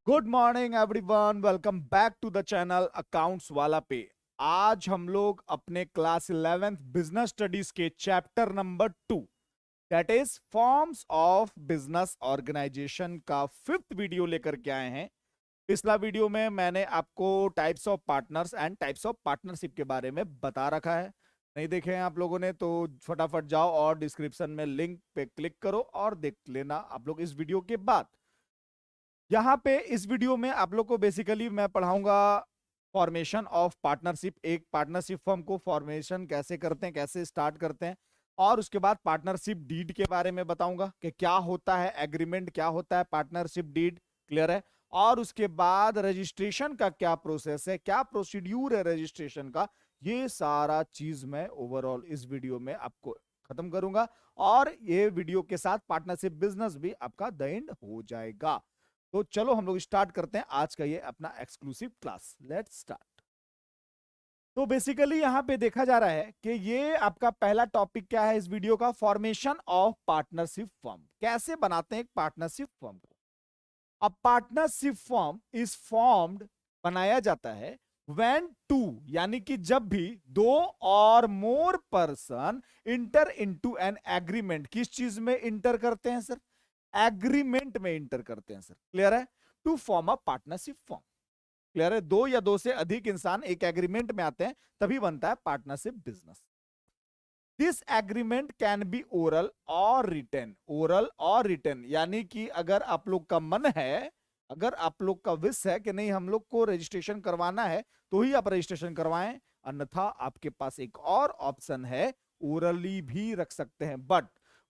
Good morning everyone, welcome back to the channel accounts वाला पे। आज हम लोग अपने क्लास 11th बिजनेस स्टडीज के chapter number 2 that is forms of business organisation का फिफ्थ वीडियो लेकर के आए हैं। पिछला वीडियो में मैंने आपको types of partners and types of partnership के बारे में बता रखा है। नहीं देखे हैं आप लोगों ने तो फटाफट जाओ और डिस्क्रिप्शन में लिंक पे क्लिक करो और देख लेना आप लोग इस वीडियो के बाद। यहाँ पे इस वीडियो में आप लोग को बेसिकली मैं पढ़ाऊंगा फॉर्मेशन ऑफ पार्टनरशिप। एक पार्टनरशिप फर्म को फॉर्मेशन कैसे करते हैं, कैसे स्टार्ट करते हैं, और उसके बाद पार्टनरशिप डीड के बारे में बताऊंगा कि क्या होता है एग्रीमेंट, क्या होता है पार्टनरशिप डीड। क्लियर है। और उसके बाद रजिस्ट्रेशन का क्या प्रोसेस है, क्या प्रोसीड्यूर है रजिस्ट्रेशन का, ये सारा चीज मैं ओवरऑल इस वीडियो में आपको खत्म करूंगा। और ये वीडियो के साथ पार्टनरशिप बिजनेस भी आपका द एंड हो जाएगा। तो चलो हम लोग स्टार्ट करते हैं आज का ये अपना एक्सक्लूसिव क्लास। Let's start. तो बेसिकली यहां पे देखा जा रहा है कि ये आपका पहला टॉपिक क्या है इस वीडियो का, फॉर्मेशन ऑफ पार्टनरशिप फर्म। कैसे बनाते हैं एक पार्टनरशिप फर्म को। अब पार्टनरशिप फर्म इज फॉर्म्ड, बनाया जाता है व्हेन टू, यानी कि जब भी दो और more person inter into an agreement. किस चीज में इंटर करते हैं सर? एग्रीमेंट में इंटर करते हैं सर। क्लियर है। To form a partnership form. Clear है। दो या दो से अधिक इंसान एक एग्रीमेंट में आते हैं तभी बनता है partnership business. This agreement can be oral और रिटन। ओरल और रिटन यानी कि अगर आप लोग का मन है, अगर आप लोग का विश है कि नहीं हम लोग को रजिस्ट्रेशन करवाना है तो ही आप रजिस्ट्रेशन करवाएं, अन्यथा आपके पास एक और ऑप्शन है, ओरली भी रख सकते हैं। बट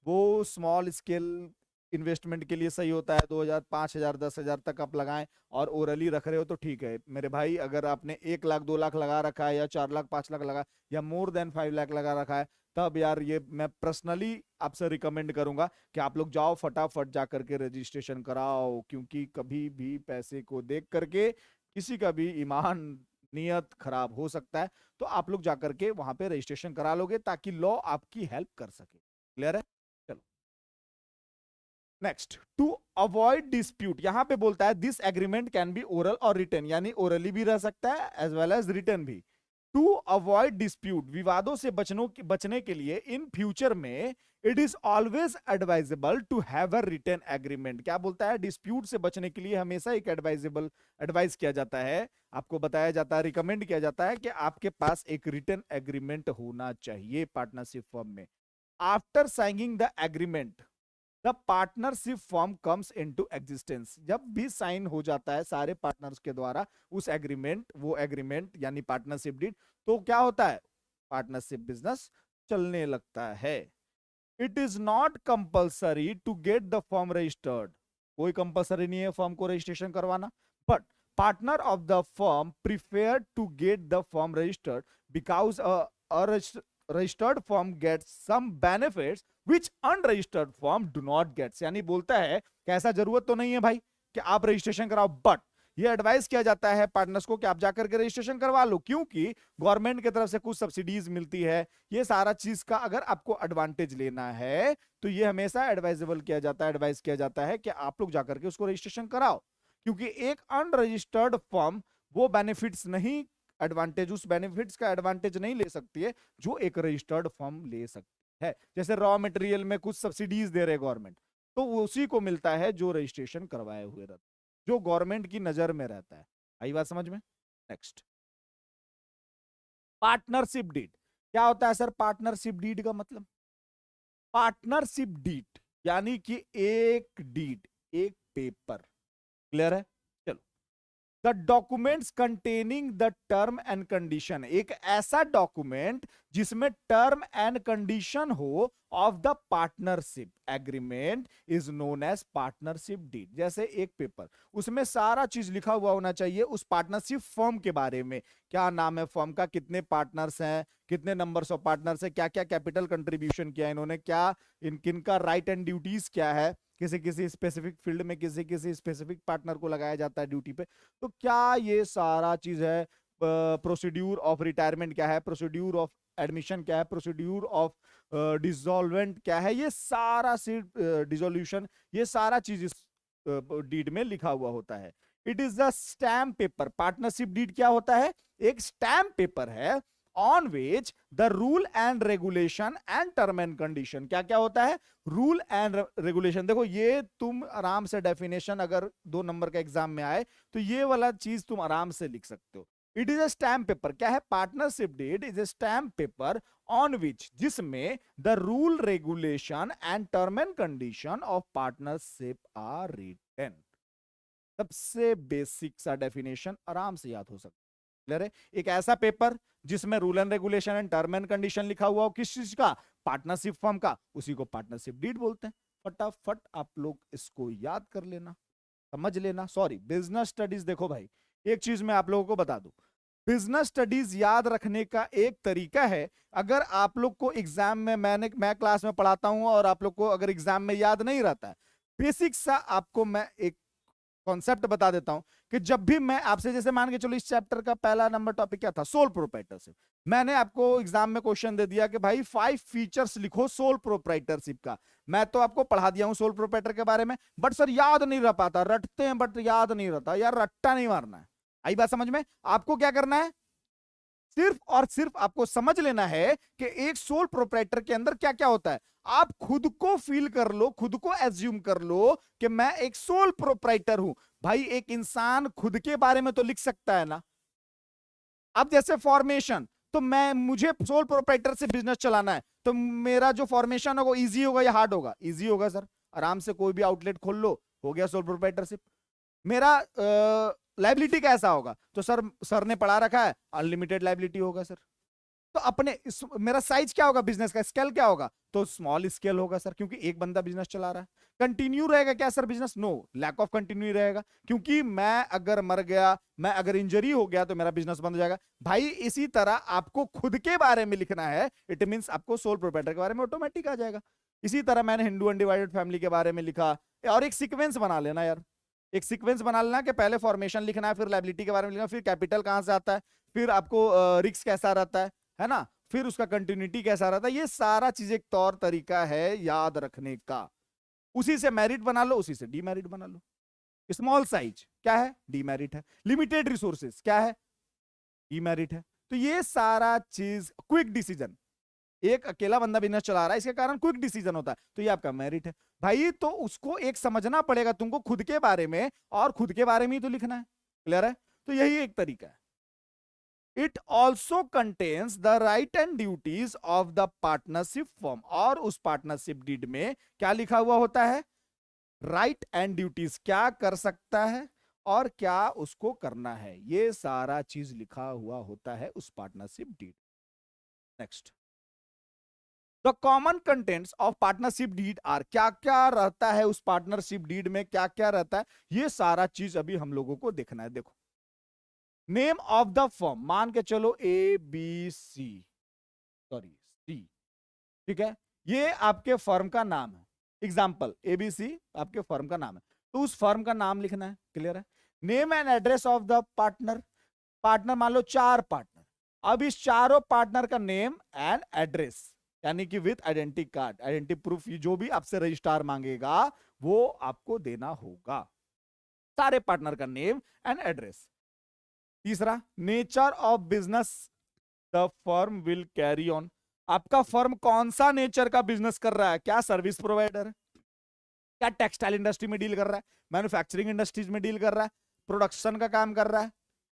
वो स्मॉल स्केल इन्वेस्टमेंट के लिए सही होता है। 2000 5000 10,000 तक आप लगाएं और ओरली रख रहे हो तो ठीक है मेरे भाई। अगर आपने 1 लाख 2 लाख लगा रखा है या 4 लाख 5 लाख लगा या मोर देन 5 लाख लगा रखा है, तब यार ये मैं पर्सनली आपसे रिकमेंड करूंगा कि आप लोग जाओ फटाफट जा करके रजिस्ट्रेशन कराओ, क्योंकि कभी भी पैसे को देख करके किसी का भी ईमान नियत खराब हो सकता है। तो आप लोग जा करके वहां पे रजिस्ट्रेशन करा लोगे ताकि लॉ आपकी हेल्प कर सके। क्लियर है। चलो नेक्स्ट, टू अवॉइड डिस्प्यूट। यहां पे बोलता है this agreement can be oral और रिटन, यानी ओरली भी रह सकता है एज वेल एज रिटन भी। टू अवॉइड डिस्प्यूट, विवादों से बचने के लिए इन फ्यूचर में it is always advisable to have a written agreement. क्या बोलता है? डिस्प्यूट से बचने के लिए हमेशा एक एडवाइस किया जाता है, आपको बताया जाता है, रिकमेंड किया जाता है कि आपके पास एक रिटन एग्रीमेंट होना चाहिए पार्टनरशिप फर्म में। After signing the agreement the partnership form comes into existence. जब भी साइन हो जाता है सारे पार्टनर्स के द्वारा उस एग्रीमेंट, वो एग्रीमेंट यानी पार्टनरशिप डीड, तो क्या होता है? पार्टनरशिप बिजनेस चलने लगता है। It is not compulsory to get the form registered. कोई कंपल्सरी नहीं है फॉर्म को रजिस्ट्रेशन करवाना, but partner of the firm prefer to get the form registered because registered form gets some benefits which unregistered form do not gets. यानी बोलता है कि ऐसा जरूरत तो नहीं है भाई कि आप रजिस्ट्रेशन कराओ, बट ये एडवाइस किया जाता है पार्टनर्स को कि आप जाकर के रजिस्ट्रेशन करवा लो, क्योंकि गवर्नमेंट की तरफ से कुछ सब्सिडीज मिलती है। ये सारा चीज का अगर आपको एडवांटेज लेना है तो ये हमेशा एडवाइजेबल किया जाता है, एडवाइस किया जाता है कि आप लोग जाकर के उसको रजिस्ट्रेशन कराओ, क्योंकि एक अनरजिस्टर्ड फर्म वो बेनिफिट्स नहीं, एडवांटेज, उस बेनिफिट्स का एडवांटेज नहीं ले सकती है जो एक रजिस्टर्ड फर्म ले सकती है। जैसे रॉ मटेरियल में कुछ सब्सिडीज दे रहे गवर्नमेंट, तो उसी को मिलता है जो रजिस्ट्रेशन करवाए हुए रहता है, जो गवर्नमेंट की नजर में रहता है। आई बात समझ में? Next, partnership deed. क्या होता है सर पार्टनरशिप डीड का मतलब? पार्टनरशिप डीड यानी कि एक डीड, एक पेपर। क्लियर है। चलो, the documents containing the term and condition, एक ऐसा डॉक्यूमेंट जिसमें टर्म एंड कंडीशन हो of the partnership agreement is known as partnership deed. जैसे एक पेपर, उसमें सारा चीज लिखा हुआ होना चाहिए उस पार्टनरशिप फर्म के बारे में। क्या नाम है फर्म का, कितने पार्टनर्स हैं, कितने नंबर्स ऑफ पार्टनर्स है, क्या क्या कैपिटल कंट्रीब्यूशन किया इन्होंने, क्या किनका राइट एंड ड्यूटीज क्या है, किसी किसी स्पेसिफिक फील्ड में किसी किसी स्पेसिफिक पार्टनर को लगाया जाता है ड्यूटी पे, तो क्या ये सारा चीज है। प्रोसीड्यूर ऑफ रिटायरमेंट क्या है, प्रोसीड्यूर ऑफ एडमिशन क्या है, प्रोसीड्यूर ऑफ डिसॉल्वेंट क्या है, ये सारा डिसोल्यूशन, ये सारा चीज इस डीड में लिखा हुआ होता है। It is the stamp paper. Partnership deed क्या होता है? एक स्टैम्प पेपर है on which the rule and regulation and term and condition. क्या क्या होता है? Rule and regulation. देखो ये तुम आराम से डेफिनेशन अगर 2 नंबर का एग्जाम में आए तो ये वाला चीज तुम आराम से लिख सकते हो। It is a stamp paper. क्या है? Partnership deed is a stamp paper on which, जिसमें the rule regulation and term and condition of partnership are written. सबसे बेसिक सा डेफिनेशन आराम से याद हो सकता है। क्लियर है? एक ऐसा पेपर जिसमें rule and regulation and term and condition लिखा हुआ हो, किस चीज का? पार्टनरशिप फॉर्म का, उसी को पार्टनरशिप डीड बोलते हैं। फटाफट आप लोग इसको याद कर लेना, समझ लेना। Sorry, business studies. देखो भाई, एक चीज मैं आप लोगों को बता दूं, बिजनेस स्टडीज याद रखने का एक तरीका है। अगर आप लोग को एग्जाम में, मैं क्लास में पढ़ाता हूं और आप लोग को अगर एग्जाम में याद नहीं रहता है, बेसिक सा आपको मैं एक कॉन्सेप्ट बता देता हूं कि जब भी मैं आपसे, जैसे मान के चलो इस चैप्टर का पहला नंबर टॉपिक क्या था? Sole proprietorship. मैंने आपको एग्जाम में क्वेश्चन दे दिया कि भाई 5 फीचर्स लिखो सोल प्रोप्राइटरशिप का। मैं तो आपको पढ़ा दिया हूं सोल प्रोप्राइटर के बारे में, बट सर याद नहीं रह पाता। रटते हैं बट याद नहीं रहता। यार रट्टा नहीं मारना है। आई बात समझ में? आपको क्या करना है? सिर्फ और सिर्फ आपको समझ लेना है कि एक सोल प्रोप्राइटर के अंदर क्या क्या होता है। आप खुद को फील कर लो, खुद को एज्यूम कर लो कि मैं एक सोल प्रोप्राइटर हूं। भाई एक इंसान खुद के बारे में तो लिख सकता है ना। अब जैसे फॉर्मेशन, तो मुझे सोल प्रोप्राइटर से बिजनेस चलाना है, तो मेरा जो फॉर्मेशन होगा इजी होगा या हार्ड होगा? इजी होगा सर। आराम से कोई भी आउटलेट खोल लो, हो गया सोल प्रोप्राइटरशिप। मेरा लाइबिलिटी कैसा होगा? तो सर ने पढ़ा रखा है, अनलिमिटेड लाइबिलिटी होगा सर। तो मेरा साइज क्या होगा? बिजनेस का स्केल क्या होगा? तो स्मॉल स्केल होगा सर, क्योंकि एक बंदा बिजनेस चला रहा है। कंटिन्यू रहेगा क्या sir business? No, lack of continue रहेगा, क्योंकि मैं अगर मर गया, मैं अगर इंजरी हो गया तो मेरा बिजनेस बंद हो जाएगा। भाई इसी तरह आपको खुद के बारे में लिखना है, इट मींस आपको सोल प्रोप्राइटर के बारे में ऑटोमेटिक आ जाएगा। इसी तरह मैंने हिंदू अनडिवाइडेड फैमिली के बारे में लिखा। और एक सीक्वेंस बना लेना यार, एक सीक्वेंस बना लेना कि पहले फॉर्मेशन लिखना है, फिर लाइबिलिटी के बारे में लिखना, फिर कैपिटल कहां से आता है, फिर आपको रिस्क कैसा रहता है ना, फिर उसका कंटिन्यूटी कैसा रहता है। ये सारा चीज एक तौर तरीका है याद रखने का। उसी से मेरिट बना लो, उसी से डीमेरिट बना लो। स्मॉल साइज क्या है? डीमेरिट है। लिमिटेड रिसोर्सेज क्या है? डीमेरिट है। तो ये सारा चीज, क्विक डिसीजन, एक अकेला बंदा बिजनेस चला रहा है, इसके कारण क्विक डिसीजन होता है, तो ये आपका मेरिट है। भाई तो उसको एक समझना पड़ेगा तुमको खुद के बारे में, और खुद के बारे में ही तो लिखना है। क्लियर है? तो यही एक तरीका है। It also contains the right and duties of the partnership form. और उस पार्टनरशिप डीड में क्या लिखा हुआ होता है? राइट एंड ड्यूटीज, क्या कर सकता है और क्या उसको करना है, ये सारा चीज लिखा हुआ होता है उस partnership deed. Next, the common contents of partnership deed are. क्या क्या रहता है उस पार्टनरशिप डीड में, क्या क्या रहता है, ये सारा चीज अभी हम लोगों को देखना है। देखो, नेम ऑफ द फर्म, मान के चलो A B C, sorry C, ठीक है, ये आपके फर्म का नाम है। एग्जाम्पल एबीसी आपके फर्म का नाम है, तो उस फर्म का नाम लिखना है। क्लियर है? Name and address of the partner, partner मान लो 4 पार्टनर। अब इस चारों पार्टनर का नेम एंड एड्रेस, यानी कि with identity card, identity proof, जो भी आपसे रजिस्ट्रार मांगेगा वो आपको देना होगा। सारे पार्टनर का नेम एंड एड्रेस। तीसरा, nature of business the firm will carry on. आपका फर्म कौन सा नेचर का बिजनेस कर रहा है? क्या सर्विस प्रोवाइडर है? क्या टेक्सटाइल इंडस्ट्री में डील कर रहा है? मैन्युफैक्चरिंग इंडस्ट्रीज में डील कर रहा है? प्रोडक्शन का काम कर रहा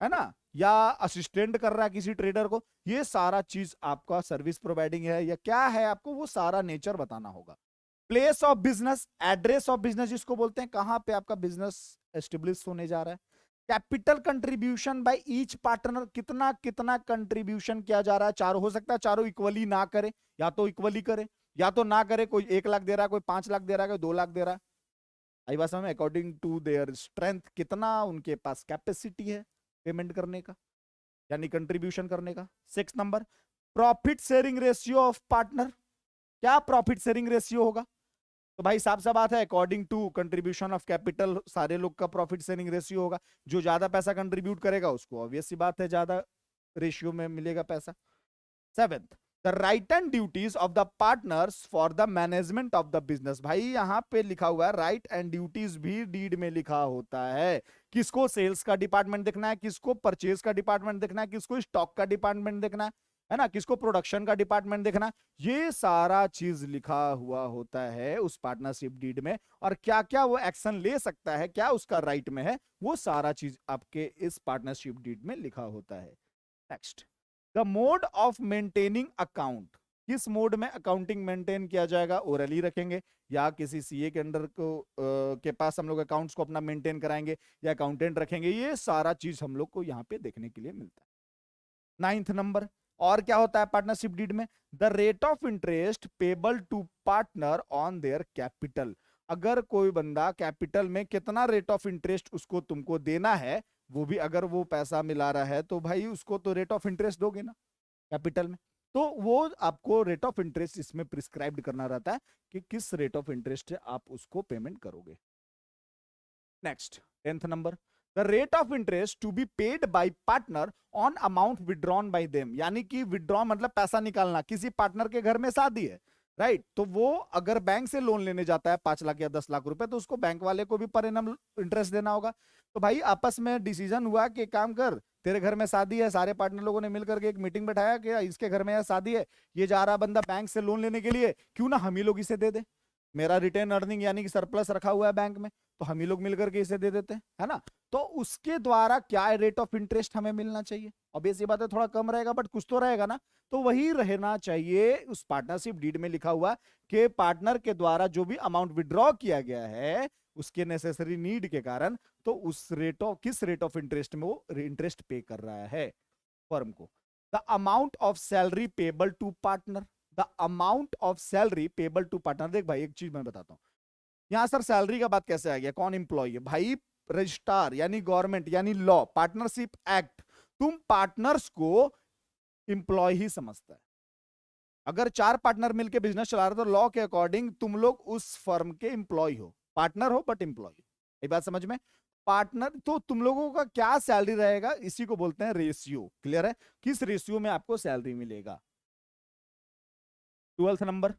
है ना? या असिस्टेंट कर रहा है किसी ट्रेडर को? ये सारा चीज आपका सर्विस प्रोवाइडिंग है या क्या है, आपको वो सारा नेचर बताना होगा। Place of business, address of business जिसको बोलते हैं, कहां पे आपका बिजनेस एस्टेब्लिश होने जा रहा है। Capital contribution by each partner, कितना कितना कंट्रीब्यूशन किया जा रहा है। चारों हो सकता है चारों इक्वली ना करे, या तो इक्वली करे या तो ना करे। कोई 1 लाख दे रहा है, कोई 5 लाख दे रहा है, कोई 2 लाख दे रहा है। आई बात समझ में? अकॉर्डिंग टू देयर स्ट्रेंथ, कितना उनके पास कैपेसिटी है पेमेंट करने का, यानी कंट्रीब्यूशन करने का। 6 number, profit sharing ratio of partner. क्या प्रॉफिट शेयरिंग रेशियो होगा? तो भाई साफ सा बात है, according to contribution of capital सारे लोग का प्रॉफिट शेयरिंग रेशियो होगा। जो ज्यादा पैसा कंट्रीब्यूट करेगा उसको ऑब्वियस सी बात है ज्यादा रेशियो में मिलेगा पैसा। 7th, the right and duties of the partners for the management of the business. भाई यहां पे लिखा हुआ है राइट एंड ड्यूटीज भी डीड में लिखा होता है। किसको सेल्स का डिपार्टमेंट देखना है, किसको परचेज का डिपार्टमेंट देखना है, किसको स्टॉक का डिपार्टमेंट देखना है ना, किसको प्रोडक्शन का डिपार्टमेंट देखना, ये सारा चीज लिखा हुआ होता है उस पार्टनरशिप डीड में। और क्या क्या वो एक्शन ले सकता है, क्या उसका राइट में है, वो सारा चीज आपके इस पार्टनरशिप डीड में लिखा होता है। Next, the mode of maintaining account. किस मोड में अकाउंटिंग मेंटेन किया जाएगा, ओरली रखेंगे या किसी सीए के अंडर को के पास हम लोग अकाउंट्स को अपना मेंटेन कराएंगे या अकाउंटेंट रखेंगे, ये सारा चीज हम लोग को यहाँ पे देखने के लिए मिलता है। 9th नंबर, और क्या होता है पार्टनरशिप डीड में, the rate of interest payable to partner on their capital. अगर कोई बंदा कैपिटल में कितना रेट ऑफ इंटरेस्ट उसको तुमको देना है, वो भी अगर वो पैसा मिला रहा है तो भाई उसको तो रेट ऑफ इंटरेस्ट दोगे ना कैपिटल में। तो वो आपको रेट ऑफ इंटरेस्ट इसमें प्रिस्क्राइब्ड करना रहता है कि किस रेट ऑफ इंटरेस्ट से आप उसको पेमेंट करोगे। Next, 10th number, the rate of interest to be paid by partner on amount withdrawn by them. यानी कि विड्रॉ मतलब पैसा निकालना, किसी पार्टनर के घर में शादी है, राइट, तो वो अगर बैंक से लोन लेने जाता है 5 लाख या 10 लाख रुपए, तो उसको बैंक वाले को भी पर एनम इंटरेस्ट देना होगा। तो भाई आपस में डिसीजन हुआ कि काम कर, तेरे घर में शादी है, सारे पार्टनर लोगों ने मिलकर के एक मीटिंग बैठाया कि इसके घर में शादी है, ये जा रहा बंदा बैंक से लोन लेने के लिए, क्यों ना हम ही लोग इसे दे दे, मेरा रिटेन अर्निंग यानी कि सरप्लस रखा हुआ है बैंक में, तो हम ही लोग मिलकर के इसे दे देते हैं, है ना। तो उसके द्वारा क्या रेट ऑफ इंटरेस्ट हमें मिलना चाहिए, ऑब्वियस बात है थोड़ा कम रहेगा बट कुछ तो रहेगा ना, तो वही रहना चाहिए उस पार्टनरशिप डीड में लिखा हुआ कि पार्टनर के द्वारा जो भी अमाउंट विड्रॉ किया गया है उसके नेसेसरी नीड के कारण, तो उस रेट ऑफ किस रेट ऑफ इंटरेस्ट में वो इंटरेस्ट पे कर रहा है फर्म को। The amount of salary payable to partner, the amount of salary payable to partner. देख भाई एक चीज मैं बताता हूं, यहां सर सैलरी का बात कैसे आ गया, कौन एम्प्लॉय है भाई, रजिस्ट्रार यानी गवर्नमेंट यानी लॉ, पार्टनरशिप एक्ट, तुम पार्टनर्स को एम्प्लॉय ही समझता है। अगर 4 पार्टनर मिलकर बिजनेस चला रहे तो लॉ के अकॉर्डिंग तुम लोग उस फर्म के एम्प्लॉय हो, पार्टनर हो बट एम्प्लॉय। ये बात समझ में, पार्टनर तो तुम लोगों का क्या सैलरी रहेगा, इसी को बोलते हैं रेशियो। क्लियर है, किस रेशियो में आपको सैलरी मिलेगा। 12th number,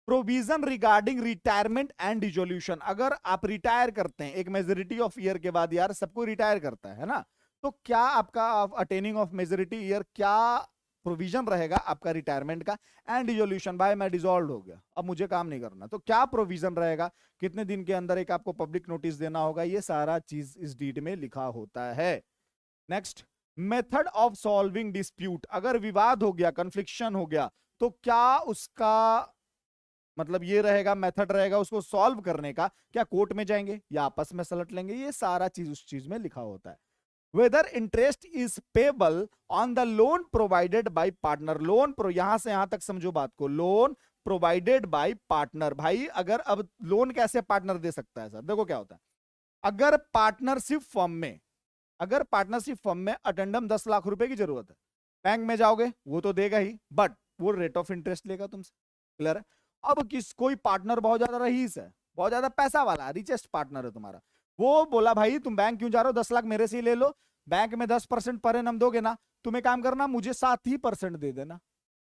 provision regarding retirement and dissolution. अगर आप रिटायर करते हैं एक मेजोरिटी ऑफ ईयर के बाद, यार सबको रिटायर करता है ना, तो क्या आपका अटेनिंग ऑफ मेजोरिटी ईयर क्या प्रोविजन रहेगा आपका रिटायरमेंट का एंड डिसोल्यूशन, भाई मैं डिसॉल्व हो गया अब मुझे काम नहीं करना, तो क्या प्रोविजन रहेगा, कितने दिन के अंदर एक आपको पब्लिक नोटिस देना होगा, ये सारा चीज इस डीड में लिखा होता है। Next, method of solving dispute. अगर विवाद हो गया, कन्फ्लिक्शन हो गया, तो क्या उसका मतलब ये रहेगा, मेथड रहेगा उसको सॉल्व करने का, क्या कोर्ट में जाएंगे या आपस में सलट लेंगे, ये सारा चीज उस चीज में लिखा होता है। Whether interest is payable on the loan provided by partner. Loan pro, यहां से यहां तक समझो बात को, लोन प्रोवाइडेड बाय पार्टनर। भाई अगर अब लोन कैसे पार्टनर दे सकता है सर, देखो क्या होता है, अगर पार्टनरशिप फर्म में, अगर पार्टनरशिप फर्म में अटेंडम 10 लाख रुपए की जरूरत है, बैंक में जाओगे वो तो देगा ही, बट वो रेट ऑफ इंटरेस्ट लेगा तुमसे। क्लियर है। अब किस कोई पार्टनर बहुत ज्यादा रईस है, बहुत ज्यादा पैसा वाला, रिचेस्ट पार्टनर है तुम्हारा, वो बोला भाई तुम बैंक क्यों जा रहे हो, 10 लाख मेरे से ही ले लो, बैंक में 10% पर एनम दोगे ना, तुम्हें काम करना मुझे 7% दे देना,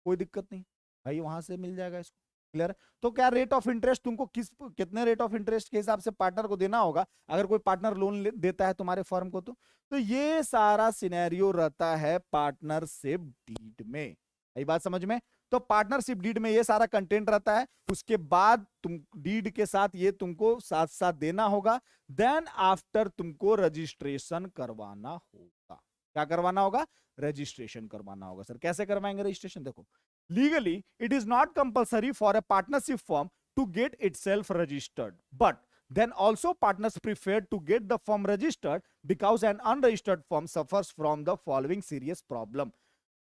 कोई दिक्कत नहीं, भाई वहां से मिल जाएगा इसको। क्लियर। तो क्या रेट ऑफ इंटरेस्ट तुमको कितने रेट ऑफ इंटरेस्ट के हिसाब से पार्टनर को देना होगा अगर कोई पार्टनर लोन देता है तुम्हारे फर्म को, तो ये सारा सिनेरियो रहता है पार्टनरशिप डीड में। यही बात समझ में, तो पार्टनरशिप डीड में ये सारा कंटेंट रहता है, उसके बाद तुम डीड के साथ ये तुमको साथ साथ देना होगा, देन आफ्टर तुमको रजिस्ट्रेशन करवाना होगा। क्या करवाना होगा, रजिस्ट्रेशन करवाना होगा। सर कैसे करवाएंगे रजिस्ट्रेशन, देखो, legally it is not compulsory for a partnership firm to get itself registered, but then also partners prefer to get the firm registered because an unregistered firm suffers from the following serious problem।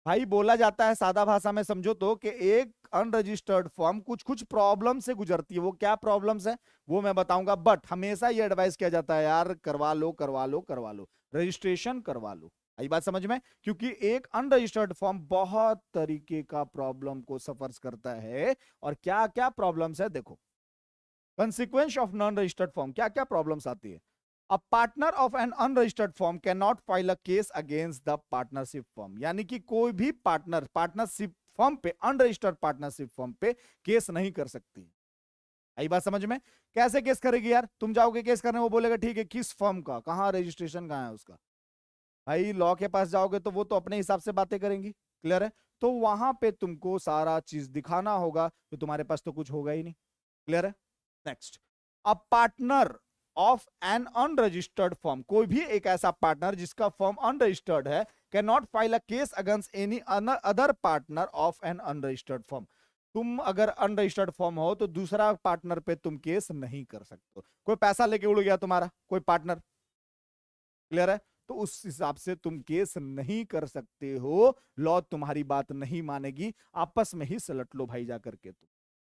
भाई बोला जाता है सादा भाषा में समझो तो कि एक अनरजिस्टर्ड फर्म कुछ कुछ प्रॉब्लम से गुजरती है, वो क्या प्रॉब्लम्स है वो मैं बताऊंगा, बट हमेशा ये एडवाइस किया जाता है यार करवा लो करवा लो करवा लो, रजिस्ट्रेशन करवा लो। आई बात समझ में, क्योंकि एक अनरजिस्टर्ड फर्म बहुत तरीके का प्रॉब्लम को सफर करता है, और क्या क्या प्रॉब्लम्स है देखो, consequence of non registered firm, क्या क्या प्रॉब्लम्स आती है। A partner of an unregistered firm cannot file a case against the partnership firm, यानी कि कोई भी पार्टनरशिप फर्म पे, अनरजिस्टर्ड पार्टनरशिप फर्म पे केस नहीं कर सकती। आई बात समझ में? कैसे केस करेगी यार? तुम जाओगे केस करने, वो बोलेगा ठीक है किस फर्म का, कहाँ रजिस्ट्रेशन कहाँ है उसका। भाई लॉ के पास जाओगे तो वो तो अपने हिसाब से बातें करेंगी। क्लियर है? तो वहां पे तुमको सारा चीज दिखाना होगा, तो तुम्हारे पास तो कुछ होगा ही नहीं। क्लियर है? Next, a partner of N unregistered firm, कोई भी एक ऐसा पार्टनर जिसका फर्म अनरजिस्टर्ड है, can not file a case against any other partner of N unregistered firm. तुम अगर अनरजिस्टर्ड फर्म हो तो दूसरा पार्टनर पे तुम केस नहीं कर सकते। कोई पैसा लेके उड़ गया तुम्हारा कोई पार्टनर, क्लियर है, तो उस हिसाब से तुम केस नहीं कर सकते हो, लॉ तुम्हारी बात नहीं मानेगी, आपस में ही सलट लो भाई जा करके। तुम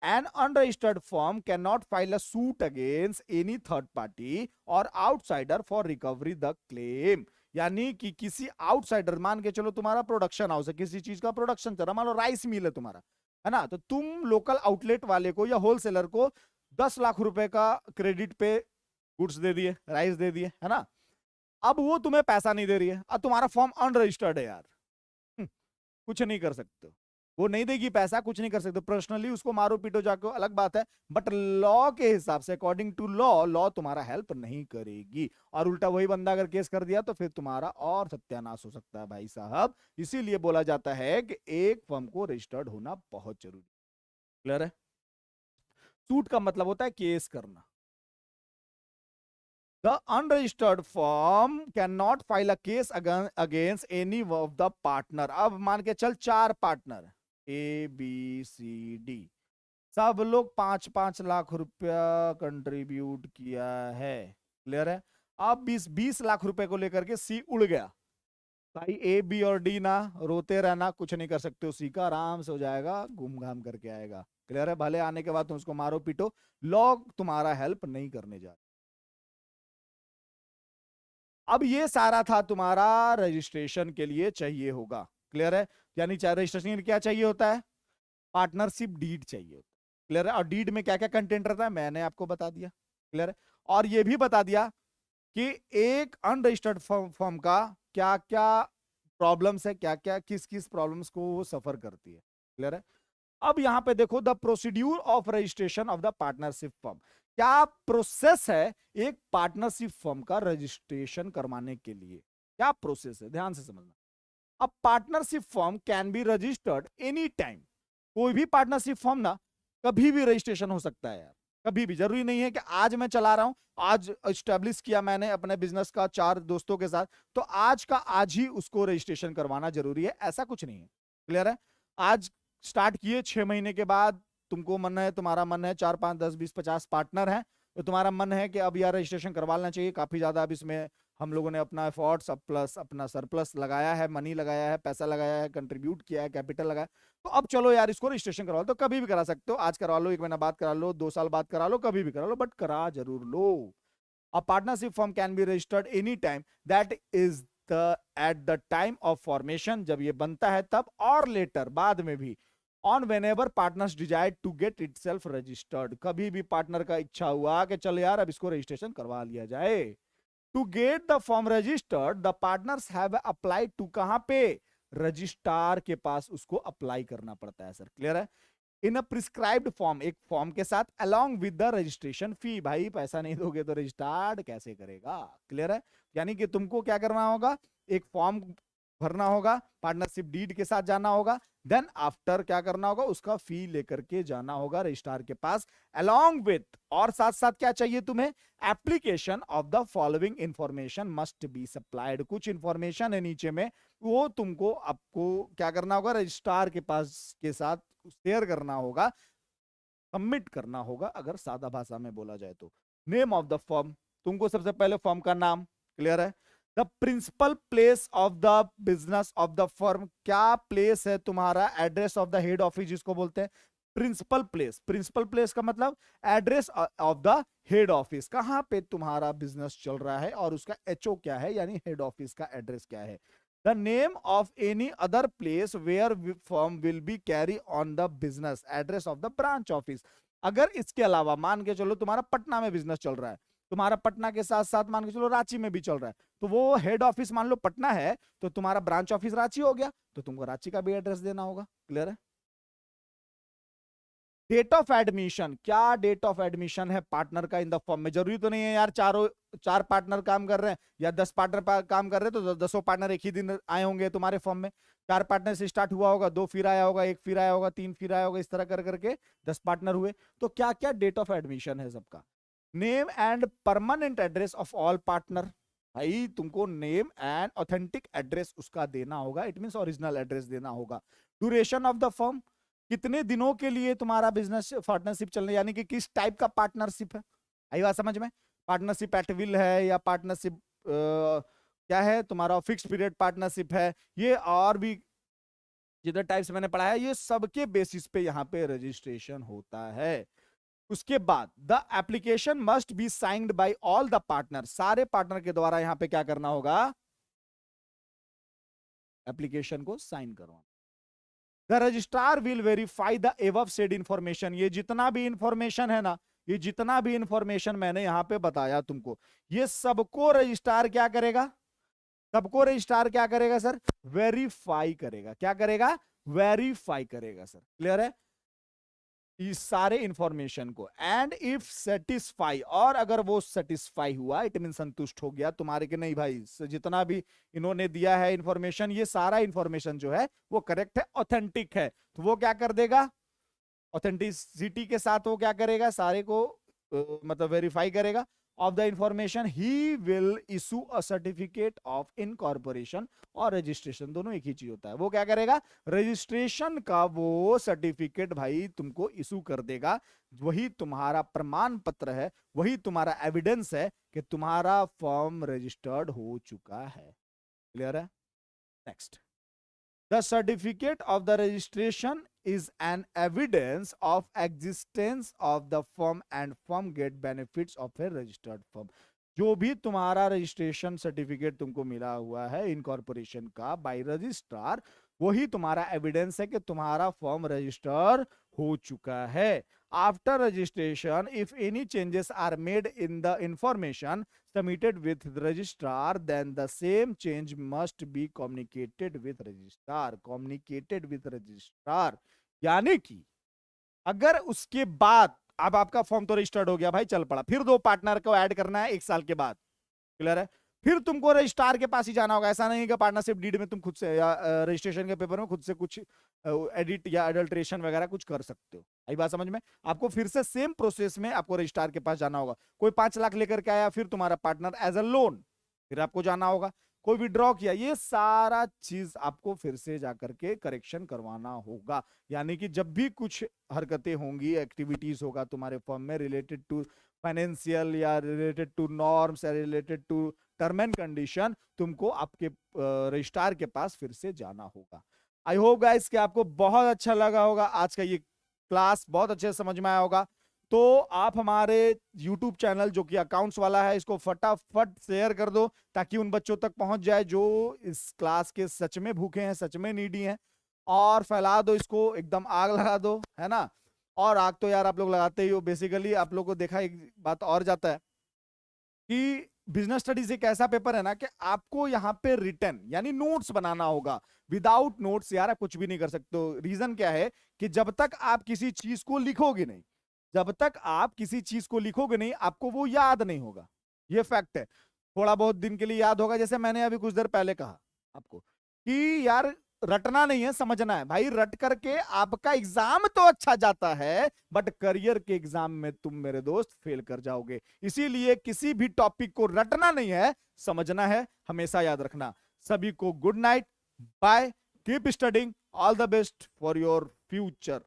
an unregistered firm cannot file a suit against any third party or outsider for recovery the claim। यानी कि किसी आउटसाइडर, मान के चलो तुम्हारा प्रोडक्शन हाउस है, किसी चीज का प्रोडक्शन चल रहा, मान लो राइस मिल है तुम्हारा, है ना, तो तुम लोकल आउटलेट वाले को या होलसेलर को 10 लाख रुपए का क्रेडिट पे गुड्स दे दिए, राइस दे दिए, है ना। अब वो तुम्हें पैसा नहीं दे रही है, अब तुम्हारा फॉर्म अनरजिस्टर्ड है यार। कुछ नहीं कर सकते, वो नहीं देगी पैसा, कुछ नहीं कर सकते। पर्सनली उसको मारो पीटो जाके अलग बात है, बट लॉ के हिसाब से, अकॉर्डिंग टू लॉ, लॉ तुम्हारा हेल्प नहीं करेगी। और उल्टा वही बंदा अगर केस कर दिया तो फिर तुम्हारा और सत्यानाश हो सकता है भाई साहब। इसीलिए बोला जाता है कि एक फर्म को रजिस्टर्ड होना बहुत जरूरी। क्लियर है? सूट का मतलब होता है केस करना। The unregistered firm cannot file a case against any of the partner। अब मान के चल 4 पार्टनर ABCD, सब लोग 5-5 लाख रुपया कंट्रीब्यूट किया है। क्लियर है? अब 20-20 लाख रुपए को लेकर के सी उड़ गया, भाई A B और D ना रोते रहना, कुछ नहीं कर सकते हो, सी का आराम से हो जाएगा, घूम घाम करके आएगा। क्लियर है? भले आने के बाद तुम उसको मारो पीटो, लॉ तुम्हारा हेल्प नहीं करने जा। अब ये सारा था तुम्हारा रजिस्ट्रेशन के लिए चाहिए होगा। क्लियर है? यानी चाहे रजिस्ट्रेशन के लिए क्या चाहिए होता है? पार्टनरशिप डीड चाहिए होता है। क्लियर है? और डीड में क्या क्या कंटेंट रहता है मैंने आपको बता दिया। क्लियर है? और ये भी बता दिया कि एक अनरजिस्टर्ड फर्म का क्या क्या प्रॉब्लम्स है, क्या क्या किस किस प्रॉब्लम्स को वो सफर करती है। क्लियर है? अब यहां पे देखो, the procedure of registration of the partnership firm, क्या प्रोसेस है एक पार्टनरशिप फर्म का रजिस्ट्रेशन करवाने के लिए, क्या प्रोसेस है, ध्यान से समझना। अब partnership firm can be registered any time, कोई भी पार्टनरशिप फर्म ना कभी भी रजिस्ट्रेशन हो सकता है यार, कभी भी। जरूरी नहीं है कि आज मैं चला रहा हूं, आज स्टैब्लिश किया मैंने अपने बिजनेस का 4 दोस्तों के साथ, तो आज का आज ही उसको रजिस्ट्रेशन करवाना जरूरी है, ऐसा कुछ नहीं है। क्लियर है? आज स्टार्ट किए, 6 महीने के बाद तुमको मन है, तुम्हारा मन है, 4-5-10-20-50 पार्टनर हैं, तो तुम्हारा मन है कि अब यार रजिस्ट्रेशन करवा लेना चाहिए, काफी ज्यादा अब इसमें हम लोगों ने अपना एफर्ट्स प्लस अपना सरप्लस लगाया है, मनी लगाया है, पैसा लगाया है, कंट्रीब्यूट किया है, कैपिटल लगाया, तो अब चलो यार इसको रजिस्ट्रेशन करवा लो। तो कभी भी करा सकते हो, आज करवा लो, 1 महीना बाद करा लो, 2 साल बाद करा लो, कभी भी करा लो, बट करा जरूर लो। A partnership firm can be registered any time, that is the at the time of formation, जब ये बनता है तब, और later बाद में भी, on whenever partners desire to get itself registered, कभी भी पार्टनर का इच्छा हुआ कि चल यार अब इसको रजिस्ट्रेशन करवा लिया जाए। To get the form registered, the partners have applied to, कहां पे? रजिस्ट्रार के पास उसको अप्लाई करना पड़ता है सर। क्लियर है? इन अ प्रिस्क्राइब्ड फॉर्म, एक फॉर्म के साथ, along with the registration fee. भाई पैसा नहीं दोगे तो रजिस्टर्ड कैसे करेगा? क्लियर है? यानी कि तुमको क्या करना होगा, एक फॉर्म भरना होगा, पार्टनरशिप डीड के साथ जाना होगा, देन आफ्टर क्या करना होगा, उसका फी लेकर के जाना होगा रजिस्ट्रार के पास, अलोंग विथ, और साथ साथ क्या चाहिए तुम्हें, application of the following information must be supplied. कुछ इंफॉर्मेशन है नीचे में, वो तुमको आपको क्या करना होगा, रजिस्ट्रार के पास के साथ शेयर करना होगा, सबमिट करना होगा, अगर सादा भाषा में बोला जाए तो। नेम ऑफ द फर्म, तुमको सबसे पहले फर्म का नाम। क्लियर है? The principal place of the business of the firm, क्या प्लेस है तुम्हारा, address of the head office जिसको बोलते हैं प्रिंसिपल प्लेस। प्रिंसिपल प्लेस का मतलब address of the head office, कहां पे तुम्हारा बिजनेस चल रहा है और उसका एचओ क्या है, यानी हेड ऑफिस का एड्रेस क्या है। The name of any other place where firm will be carry on the business, address of the branch office. अगर इसके अलावा मान के चलो तुम्हारा पटना में बिजनेस चल रहा है, तुम्हारा पटना के साथ साथ मान के चलो रांची में भी चल रहा है, तो वो हेड ऑफिस मान लो पटना है, तो तुम्हारा ब्रांच ऑफिस रांची हो गया, तो तुमको रांची का भी एड्रेस देना होगा। क्लियर है? डेट ऑफ एडमिशन, क्या डेट ऑफ एडमिशन है पार्टनर का इन द फॉर्म में? जरूरी तो नहीं है यार चार पार्टनर काम कर रहे हैं या 10 पार्टनर काम कर रहे हैं तो 10 पार्टनर एक ही दिन आए होंगे तुम्हारे फॉर्म में। 4 पार्टनर से स्टार्ट हुआ होगा, 2 फिर आया होगा, 1 फिर आया होगा, 3 फिर आया होगा, इस तरह कर करके 10 पार्टनर हुए। तो क्या क्या डेट ऑफ एडमिशन है सबका? Name and permanent address of all partner. भाई तुमको नेम एंड ऑथेंटिक एड्रेस उसका देना होगा, इट मींस ओरिजिनल एड्रेस देना होगा। ड्यूरेशन ऑफ द फर्म, कितने दिनों के लिए तुम्हारा बिजनेस पार्टनरशिप चलने, यानी कि किस टाइप का पार्टनरशिप है। आई बात समझ में? पार्टनरशिप एट विल है या पार्टनरशिप क्या है तुम्हारा, फिक्स पीरियड पार्टनरशिप है, ये और भी जितने टाइप्स मैंने पढ़ा है, ये सबके बेसिस पे यहाँ पे रजिस्ट्रेशन होता है। उसके बाद the application must be signed by all the partner, सारे पार्टनर के द्वारा यहाँ पे क्या करना होगा, एप्लीकेशन को साइन करवाना। The registrar will verify the above said information, ये जितना भी इंफॉर्मेशन है ना, ये जितना भी इंफॉर्मेशन मैंने यहां पे बताया तुमको, ये सबको रजिस्ट्रार क्या करेगा, सबको रजिस्ट्रार क्या करेगा सर, वेरीफाई करेगा। क्या करेगा? वेरीफाई करेगा सर। क्लियर है इस सारे इंफॉर्मेशन को। एंड इफ सेटिस्फाई, और अगर वो सेटिस्फाई हुआ, इट मीन संतुष्ट हो गया तुम्हारे के, नहीं भाई जितना भी इन्होंने दिया है इंफॉर्मेशन, ये सारा इंफॉर्मेशन जो है वो करेक्ट है, ऑथेंटिक है, तो वो क्या कर देगा, ऑथेंटिसिटी के साथ वो क्या करेगा, सारे को मतलब वेरीफाई करेगा of the information, he will issue a certificate of incorporation और रजिस्ट्रेशन, दोनों एक ही चीज होता है। वो क्या करेगा, रजिस्ट्रेशन का वो सर्टिफिकेट भाई तुमको इशू कर देगा, वही तुम्हारा प्रमाण पत्र है, वही तुम्हारा एविडेंस है कि तुम्हारा फॉर्म रजिस्टर्ड हो चुका है। क्लियर है? Next, the certificate of the registration is an evidence of existence of the firm and firm get benefits of a registered firm। जो भी तुम्हारा रजिस्ट्रेशन सर्टिफिकेट तुमको मिला हुआ है इनकॉर्पोरेशन का बाय रजिस्ट्रार, वही तुम्हारा एविडेंस है कि तुम्हारा फॉर्म रजिस्टर हो चुका है। After registration if any changes are made in the information submitted with the registrar, then the same change must be communicated with registrar, communicated with registrar। यानी कि अगर उसके बाद, अब आपका फॉर्म तो रजिस्टर्ड हो गया भाई, चल पड़ा, फिर 2 पार्टनर को ऐड करना है 1 साल के बाद। क्लियर है? फिर तुमको रजिस्ट्रार के पास ही जाना होगा। ऐसा नहीं कि पार्टनरशिप डीड में तुम खुद से या रजिस्ट्रेशन के पेपर में खुद से कुछ एडिट या एडल्ट्रेशन वगैरह कुछ कर सकते हो। आई बात समझ में? आपको फिर से सेम प्रोसेस में आपको रजिस्ट्रार के पास जाना होगा। कोई 5 लाख लेकर के आया, फिर तुम्हारा पार्टनर एज अ लोन, फिर आपको जाना होगा। कोई विड्रॉ किया, ये सारा चीज आपको फिर से जाकर के करेक्शन करवाना होगा। यानी कि जब भी कुछ हरकतें होंगी, एक्टिविटीज होगा तुम्हारे फॉर्म में रिलेटेड टू फाइनेंशियल या रिलेटेड टू नॉर्म्स या related to term and condition, तुमको आपके रजिस्ट्रार के पास फिर से जाना होगा। आई होप गाइस कि आपको बहुत अच्छा लगा होगा, आज का ये क्लास बहुत अच्छे से समझ में आया होगा। तो आप हमारे YouTube चैनल जो कि अकाउंट्स वाला है, इसको फटाफट शेयर कर दो ताकि उन बच्चों तक पहुंच जाए जो इस क्लास के सच में भूखे हैं, सच में नीडी हैं, और फैला दो इसको, एकदम आग लगा दो, है ना। और आग तो यार आप लोग लगाते ही हो। बेसिकली आप लोग को देखा एक बात और जाता है कि बिजनेस स्टडीज एक ऐसा पेपर है ना कि आपको यहाँ पे रिटर्न यानी नोट्स बनाना होगा। विदाउट नोट्स यार आप कुछ भी नहीं कर सकते हो। रीजन क्या है कि जब तक आप किसी चीज को लिखोगे नहीं, जब तक आप किसी चीज को लिखोगे नहीं, आपको वो याद नहीं होगा। ये फैक्ट है। थोड़ा बहुत दिन के लिए याद होगा, जैसे मैंने अभी कुछ देर पहले कहा आपको कि यार रटना नहीं है, समझना है। भाई रट करके आपका एग्जाम तो अच्छा जाता है, बट करियर के एग्जाम में तुम मेरे दोस्त फेल कर जाओगे। इसीलिए किसी भी टॉपिक को रटना नहीं है, समझना है, हमेशा याद रखना। सभी को good night, bye, keep studying, all the best for your future.